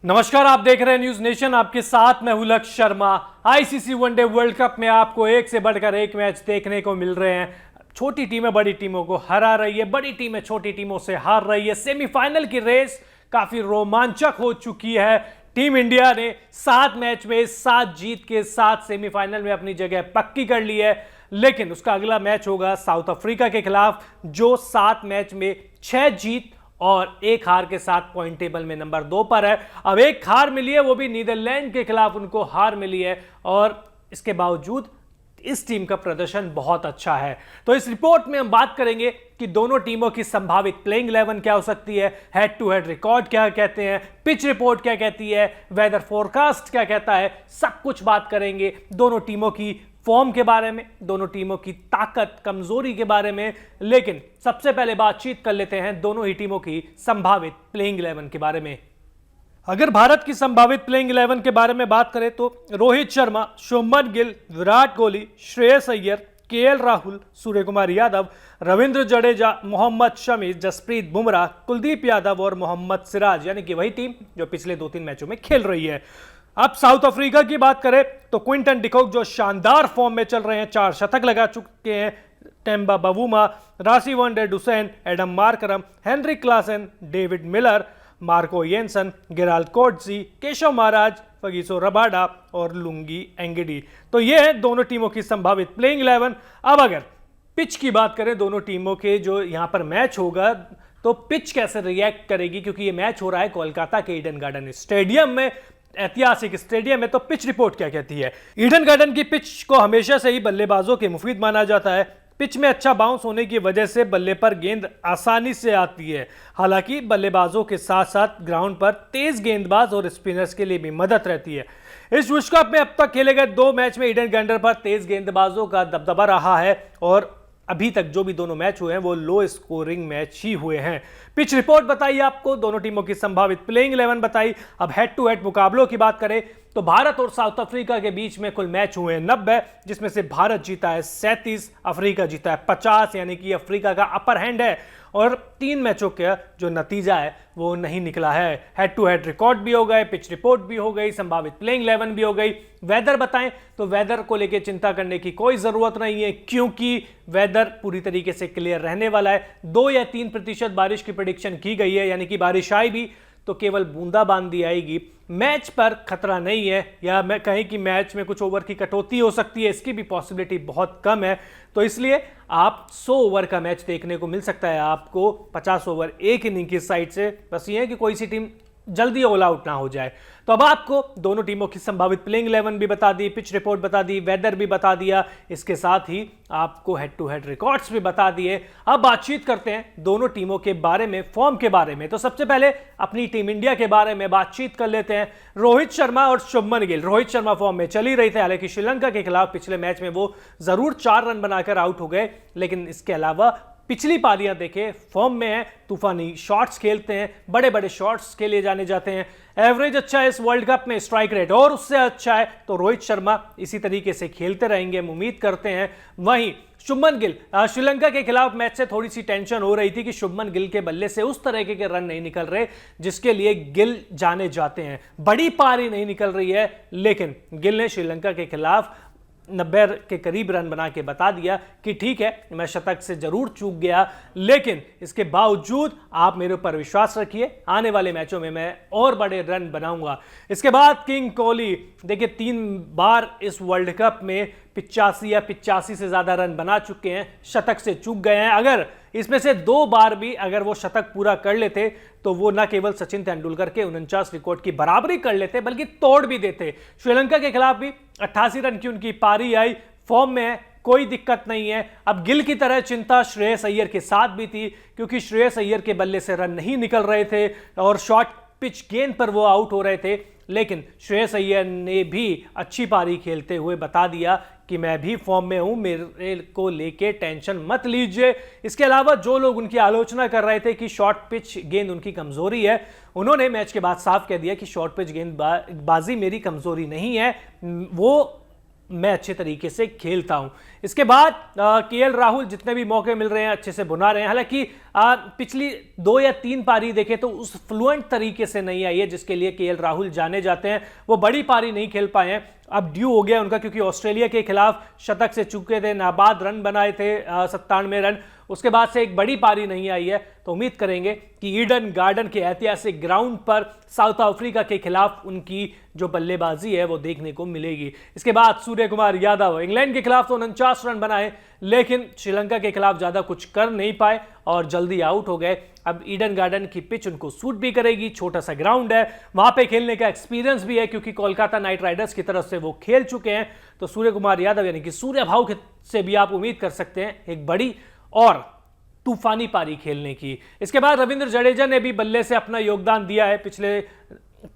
नमस्कार, आप देख रहे हैं न्यूज नेशन। आपके साथ मैं हूं लक्ष्य Sharma. ICC one day world cup में आपको एक से बढ़कर एक मैच देखने को मिल रहे हैं। छोटी टीमें बड़ी टीमों को हरा रही है, बड़ी टीमें छोटी टीमों से हार रही है। सेमीफाइनल की रेस काफी रोमांचक हो चुकी है। टीम इंडिया ने 7 मैच में 7 जीत के साथ सेमीफाइनल में अपनी जगह पक्की कर ली है, लेकिन उसका अगला मैच होगा साउथ अफ्रीका के खिलाफ, जो 7 मैच में 6 जीत और 1 हार के साथ पॉइंट टेबल में नंबर 2 पर है। अब एक हार मिली है, वो भी नीदरलैंड के खिलाफ उनको हार मिली है, और इसके बावजूद इस टीम का प्रदर्शन बहुत अच्छा है। तो इस रिपोर्ट में हम बात करेंगे कि दोनों टीमों की संभावित प्लेइंग 11 क्या हो सकती है, हेड टू हेड रिकॉर्ड क्या कहते हैं, पिच रिपोर्ट क्या कहती है, वेदर फोरकास्ट क्या कहता है, सब कुछ बात करेंगे। दोनों टीमों की फॉर्म के बारे में, दोनों टीमों की ताकत कमजोरी के बारे में, लेकिन सबसे पहले बातचीत कर लेते हैं दोनों ही टीमों की संभावित प्लेइंग 11 के बारे में। अगर भारत की संभावित प्लेइंग 11 के बारे में बात करें तो रोहित शर्मा, शुभमन गिल, विराट कोहली, श्रेयस अय्यर, केएल राहुल, सूर्य कुमार यादव, रविंद्र जडेजा, मोहम्मद शमी, जसप्रीत बुमराह, कुलदीप यादव और मोहम्मद सिराज, यानी कि वही टीम जो पिछले 2-3 मैचों में खेल रही है। अब साउथ अफ्रीका की बात करें तो क्विंटन डिकॉक जो शानदार फॉर्म में चल रहे हैं, 4 शतक लगा चुके हैं। Temba Bavuma, Rassie van der Dussen, Aiden Markram, Heinrich Klaasen, David Miller, Marco Jansen, Gerald Coetzee, Keshav Maharaj, Kagiso Rabada और लुंगी एंगडी। तो ये है दोनों टीमों की संभावित प्लेइंग 11। अब अगर पिच की बात करें दोनों टीमों के जो यहां पर मैच होगा, तो पिच कैसे रिएक्ट करेगी, क्योंकि ये मैच हो रहा है कोलकाता के ईडन गार्डन स्टेडियम में, ऐतिहासिक स्टेडियम है। तो पिच रिपोर्ट क्या कहती है? ईडन गार्डन की पिच को हमेशा से ही बल्लेबाजों के मुफीद माना जाता है। पिच में अच्छा बाउंस होने की वजह से बल्ले पर गेंद आसानी से आती है। हालांकि बल्लेबाजों के साथ साथ ग्राउंड पर तेज गेंदबाज और स्पिनर्स के लिए भी मदद रहती है। इस विश्व कप में अब तक खेले गए 2 मैच में ईडन गार्डन पर तेज गेंदबाजों का दबदबा रहा है, और अभी तक जो भी दोनों मैच हुए हैं वो लो स्कोरिंग मैच ही हुए हैं। पिच रिपोर्ट बताई आपको, दोनों टीमों की संभावित प्लेइंग 11 बताई। अब हेड टू हेड मुकाबलों की बात करें तो भारत और साउथ अफ्रीका के बीच में कुल मैच हुए हैं 90, जिसमें से भारत जीता है 37, अफ्रीका जीता है 50, यानी कि अफ्रीका का अपर हैंड है, और 3 मैचों का जो नतीजा है वो नहीं निकला है। हेड टू हेड रिकॉर्ड भी हो गए, पिच रिपोर्ट भी हो गई, संभावित प्लेइंग 11 भी हो गई। वेदर बताएं तो वेदर को लेकर चिंता करने की कोई जरूरत नहीं है, क्योंकि वेदर पूरी तरीके से क्लियर रहने वाला है। 2 या 3% बारिश की प्रेडिक्शन की गई है, यानी कि बारिश आई भी तो केवल बूंदाबांदी आएगी। मैच पर खतरा नहीं है, या मैं कहें कि मैच में कुछ ओवर की कटौती हो सकती है, इसकी भी पॉसिबिलिटी बहुत कम है। तो इसलिए आप 100 ओवर का मैच देखने को मिल सकता है आपको 50 ओवर एक इनिंग की साइड से। बस ये है कि कोई सी टीम जल्दी ऑल आउट ना हो जाए। तो अब आपको दोनों टीमों की संभावित प्लेइंग 11 भी बता दी, पिच रिपोर्ट बता दी, वेदर भी बता दिया, इसके साथ ही आपको हेड टू हेड रिकॉर्ड्स भी बता दिए। अब बातचीत करते हैं दोनों टीमों के बारे में, फॉर्म के बारे में। तो सबसे पहले अपनी टीम इंडिया के बारे में बातचीत कर लेते हैं। रोहित शर्मा और शुभमन गिल। रोहित शर्मा फॉर्म में चल ही रहे थे, हालांकि श्रीलंका के खिलाफ पिछले मैच में वो जरूर 4 रन बनाकर आउट हो गए, लेकिन इसके अलावा पिछली पारियां देखें फॉर्म में है, तूफानी शॉट्स खेलते हैं, बड़े बड़े शॉट्स के लिए जाने जाते हैं। एवरेज अच्छा है इस वर्ल्ड कप में, स्ट्राइक रेट और उससे अच्छा है। तो रोहित शर्मा इसी तरीके से खेलते रहेंगे, हम उम्मीद करते हैं। वहीं शुभमन गिल, श्रीलंका के खिलाफ मैच से थोड़ी सी टेंशन हो रही थी कि शुभमन गिल के बल्ले से उस तरह के रन नहीं निकल रहे जिसके लिए गिल जाने जाते हैं। बड़ी पारी नहीं निकल रही है, लेकिन गिल ने श्रीलंका के खिलाफ 90 के करीब रन बना के बता दिया कि ठीक है, मैं शतक से जरूर चूक गया, लेकिन इसके बावजूद आप मेरे ऊपर विश्वास रखिए, आने वाले मैचों में मैं और बड़े रन बनाऊंगा। इसके बाद किंग कोहली, देखिए 3 बार इस वर्ल्ड कप में 85 या 85 से ज्यादा रन बना चुके हैं, शतक से चूक गए हैं। अगर इसमें से 2 बार भी अगर वो शतक पूरा कर लेते तो वो न केवल सचिन तेंदुलकर के 49 रिकॉर्ड की बराबरी कर लेते, बल्कि तोड़ भी देते। श्रीलंका के खिलाफ भी 88 रन की उनकी पारी आई, फॉर्म में है, कोई दिक्कत नहीं है। अब गिल की तरह चिंता श्रेयस अय्यर के साथ भी थी, क्योंकि श्रेयस अय्यर के बल्ले से रन नहीं निकल रहे थे और शॉर्ट पिच गेंद पर वो आउट हो रहे थे, लेकिन श्रेयस अय्यर ने भी अच्छी पारी खेलते हुए बता दिया कि मैं भी फॉर्म में हूं, मेरे को लेके टेंशन मत लीजिए। इसके अलावा जो लोग उनकी आलोचना कर रहे थे कि शॉर्ट पिच गेंद उनकी कमजोरी है, उन्होंने मैच के बाद साफ कह दिया कि शॉर्ट पिच गेंदबाजी मेरी कमजोरी नहीं है, वो मैं अच्छे तरीके से खेलता हूं। इसके बाद केएल राहुल जितने भी मौके मिल रहे हैं अच्छे से बुना रहे हैं। हालांकि पिछली 2 या 3 पारी देखें तो उस फ्लुएंट तरीके से नहीं आई है जिसके लिए केएल राहुल जाने जाते हैं। वो बड़ी पारी नहीं खेल पाए हैं, अब ड्यू हो गया उनका, क्योंकि ऑस्ट्रेलिया के खिलाफ शतक से चूके थे, नाबाद रन बनाए थे 97 रन, उसके बाद से एक बड़ी पारी नहीं आई है। तो उम्मीद करेंगे कि ईडन गार्डन के ऐतिहासिक ग्राउंड पर साउथ अफ्रीका के खिलाफ उनकी जो बल्लेबाजी है वो देखने को मिलेगी। इसके बाद सूर्य कुमार यादव इंग्लैंड के खिलाफ तो 49 रन बनाए, लेकिन श्रीलंका के खिलाफ ज्यादा कुछ कर नहीं पाए और जल्दी आउट हो गए। अब ईडन गार्डन की पिच उनको सूट भी करेगी, छोटा सा ग्राउंड है, वहां पे खेलने का एक्सपीरियंस भी है क्योंकि कोलकाता नाइट राइडर्स की तरफ से वो खेल चुके हैं। तो सूर्य कुमार यादव यानी कि सूर्य भाव से भी आप उम्मीद कर सकते हैं एक बड़ी और तूफानी पारी खेलने की। इसके बाद रविंद्र जडेजा ने भी बल्ले से अपना योगदान दिया है। पिछले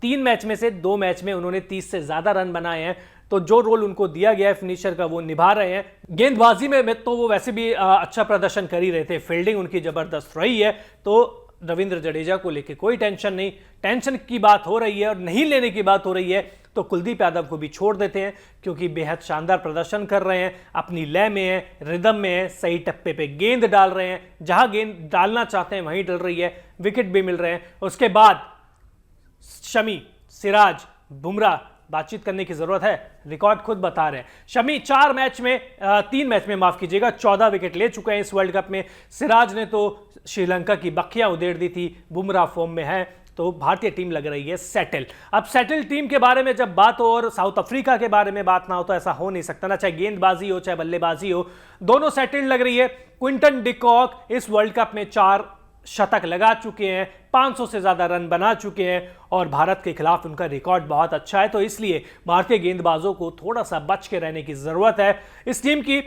3 मैच में से 2 मैच में उन्होंने 30 से ज्यादा रन बनाए हैं, तो जो रोल उनको दिया गया है फिनिशर का वो निभा रहे हैं। गेंदबाजी में तो वो वैसे भी अच्छा प्रदर्शन कर ही रहे थे, फील्डिंग उनकी जबरदस्त रही है। तो रविंद्र जडेजा को लेकर कोई टेंशन नहीं। टेंशन की बात हो रही है और नहीं लेने की बात हो रही है तो कुलदीप यादव को भी छोड़ देते हैं, क्योंकि बेहद शानदार प्रदर्शन कर रहे हैं, अपनी लय में है, रिदम में है, सही टप्पे पे गेंद डाल रहे हैं, जहां गेंद डालना चाहते हैं वहीं डल रही है, विकेट भी मिल रहे हैं। उसके बाद शमी, सिराज, बुमराह, बातचीत करने की जरूरत है, रिकॉर्ड खुद बता रहे हैं। शमी 3 मैच में माफ कीजिएगा 14 विकेट ले चुके हैं इस वर्ल्ड कप में। सिराज ने तो श्रीलंका की बखियां उधेड़ दी थी। बुमराह फॉर्म में है, तो भारतीय टीम लग रही है सेटल। अब सेटल टीम के बारे में जब बात हो और साउथ अफ्रीका के बारे में बात ना हो तो ऐसा हो नहीं सकता ना, चाहे गेंदबाजी हो चाहे बल्लेबाजी हो, दोनों सेटल लग रही है। क्विंटन डिकॉक इस वर्ल्ड कप में 4 शतक लगा चुके हैं, 500 से ज्यादा रन बना चुके हैं और भारत के खिलाफ उनका रिकॉर्ड बहुत अच्छा है। तो इसलिए भारतीय गेंदबाजों को थोड़ा सा बच के रहने की जरूरत है। इस टीम की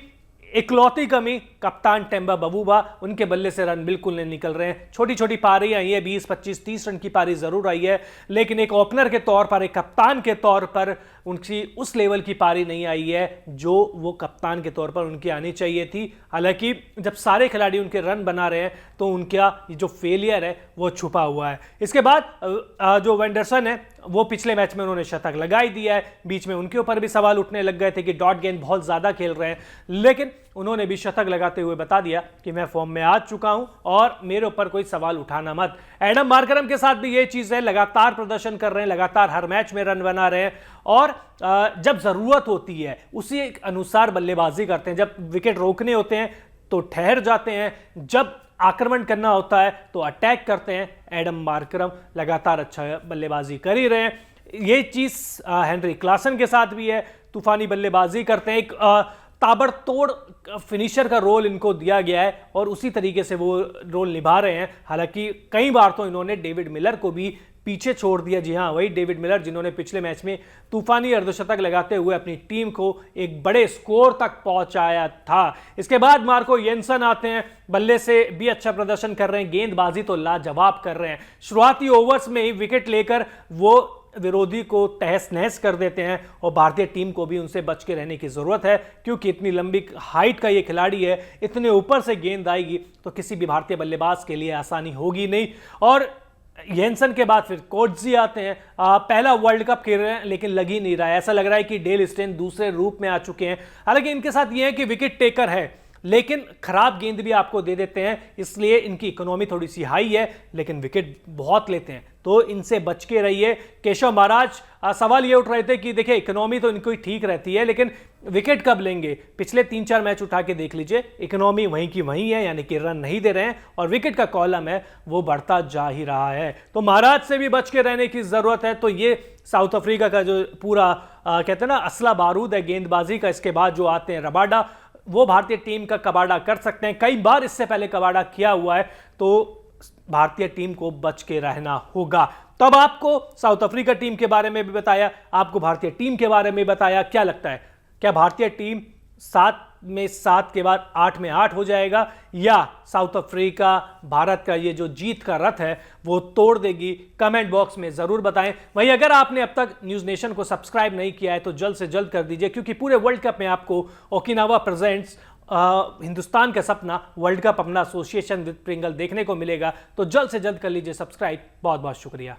इकलौती कमी कप्तान टेम्बा बबूबा, उनके बल्ले से रन बिल्कुल नहीं निकल रहे हैं। छोटी छोटी पारी आई है, 20, 25, 30 रन की पारी जरूर आई है, लेकिन एक ओपनर के तौर पर, एक कप्तान के तौर पर उनकी उस लेवल की पारी नहीं आई है जो वो कप्तान के तौर पर उनकी आनी चाहिए थी। हालांकि जब सारे खिलाड़ी उनके रन बना रहे हैं तो उनका जो फेलियर है वो छुपा हुआ है। इसके बाद जो वेंडरसन है वो पिछले मैच में उन्होंने शतक लगा ही दिया है। बीच में उनके ऊपर भी सवाल उठने लग गए थे कि डॉट गेंद बहुत ज्यादा खेल रहे हैं, लेकिन उन्होंने भी शतक लगाते हुए बता दिया कि मैं फॉर्म में आ चुका हूं और मेरे ऊपर कोई सवाल उठाना मत। एडम मार्करम के साथ भी ये चीज है, लगातार प्रदर्शन कर रहे हैं, लगातार हर मैच में रन बना रहे हैं और जब जरूरत होती है उसी अनुसार बल्लेबाजी करते हैं। जब विकेट रोकने होते हैं तो ठहर जाते हैं, जब आक्रमण करना होता है तो अटैक करते हैं। एडम मार्करम लगातार अच्छा बल्लेबाजी कर ही रहे हैं। ये चीज हेनरी क्लासन के साथ भी है, तूफानी बल्लेबाजी करते हैं, एक ताबड़तोड़ फिनिशर का रोल इनको दिया गया है और उसी तरीके से वो रोल निभा रहे हैं। हालांकि कई बार तो इन्होंने डेविड मिलर को भी पीछे छोड़ दिया। जी हां, वही डेविड मिलर जिन्होंने पिछले मैच में तूफानी अर्धशतक लगाते हुए अपनी टीम को एक बड़े स्कोर तक पहुंचाया था। इसके बाद मार्को येंसन आते हैं, बल्ले से भी अच्छा प्रदर्शन कर रहे हैं, गेंदबाजी तो लाजवाब कर रहे हैं। शुरुआती ओवर्स में ही विकेट लेकर वो विरोधी को तहस नहस कर देते हैं और भारतीय टीम को भी उनसे बच के रहने की जरूरत है, क्योंकि इतनी लंबी हाइट का ये खिलाड़ी है, इतने ऊपर से गेंद आएगी तो किसी भी भारतीय बल्लेबाज के लिए आसानी होगी नहीं। और येंसन के बाद फिर कोटजी आते हैं। पहला वर्ल्ड कप खेल रहे हैं लेकिन लग ही नहीं रहा है, ऐसा लग रहा है कि डेल स्टेन दूसरे रूप में आ चुके हैं। हालांकि इनके साथ ये है कि विकेट टेकर है लेकिन खराब गेंद भी आपको दे देते हैं, इसलिए इनकी इकोनॉमी थोड़ी सी हाई है, लेकिन विकेट बहुत लेते हैं, तो इनसे बच के रहिए। केशव महाराज सवाल ये उठ रहे थे कि देखिए इकोनॉमी तो इनको ठीक रहती है लेकिन विकेट कब लेंगे। पिछले 3-4 मैच उठा के देख लीजिए, इकोनॉमी वहीं की वहीं है, यानी कि रन नहीं दे रहे हैं और विकेट का कॉलम है वो बढ़ता जा ही रहा है। तो महाराज से भी बच के रहने की जरूरत है। तो ये साउथ अफ्रीका का जो पूरा कहते हैं ना असला बारूद है गेंदबाजी का। इसके बाद जो आते हैं रबाडा, वो भारतीय टीम का कबाड़ा कर सकते हैं, कई बार इससे पहले कबाड़ा किया हुआ है, तो भारतीय टीम को बच के रहना होगा। तब आपको साउथ अफ्रीका टीम के बारे में भी बताया, आपको भारतीय टीम के बारे में बताया। क्या लगता है, क्या भारतीय टीम 7 में 7 के बाद 8 में 8 हो जाएगा या साउथ अफ्रीका भारत का ये जो जीत का रथ है वो तोड़ देगी? कमेंट बॉक्स में जरूर बताएं। वहीं अगर आपने अब तक न्यूज नेशन को सब्सक्राइब नहीं किया है तो जल्द से जल्द कर दीजिए, क्योंकि पूरे वर्ल्ड कप में आपको ओकिनावा प्रेजेंट्स हिंदुस्तान का सपना वर्ल्ड कप अपना एसोसिएशन विद प्रिंगल देखने को मिलेगा। तो जल्द से जल्द कर लीजिए सब्सक्राइब। बहुत बहुत शुक्रिया।